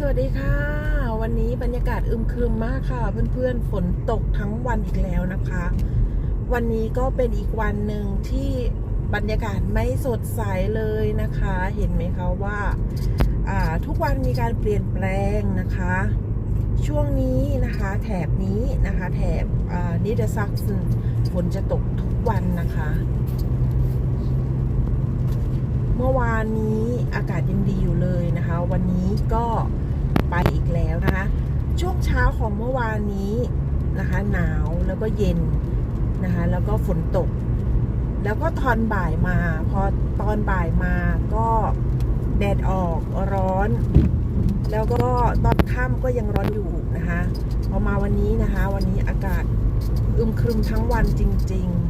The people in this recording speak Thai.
สวัสดีค่ะวันนี้บรรยากาศอึมครึมมากค่ะเพื่อนๆฝนตกทั้งวันอีกแล้วนะคะวันนี้ก็เป็นอีกวันหนึ่งที่บรรยากาศไม่สดใสเลยนะคะเห็นไหมคะว่าทุกวันมีการเปลี่ยนแปลงนะคะช่วงนี้นะคะแถบนี้นะคะแถบนิเดอร์ซักซ์ฝนจะตกทุกวันนะคะเมื่อวานนี้อากาศยังดีอยู่เลยนะคะวันนี้ก็ไปอีกแล้วนะคะช่วงเช้าของเมื่อวานนี้นะคะหนาวแล้วก็เย็นนะคะแล้วก็ฝนตกแล้วก็ตอนบ่ายมาพอตอนบ่ายมาก็แดดออกร้อนแล้วก็ตอนค่ำก็ยังร้อนอยู่นะคะพอมาวันนี้นะคะวันนี้อากาศอึมครึมทั้งวันจริงๆ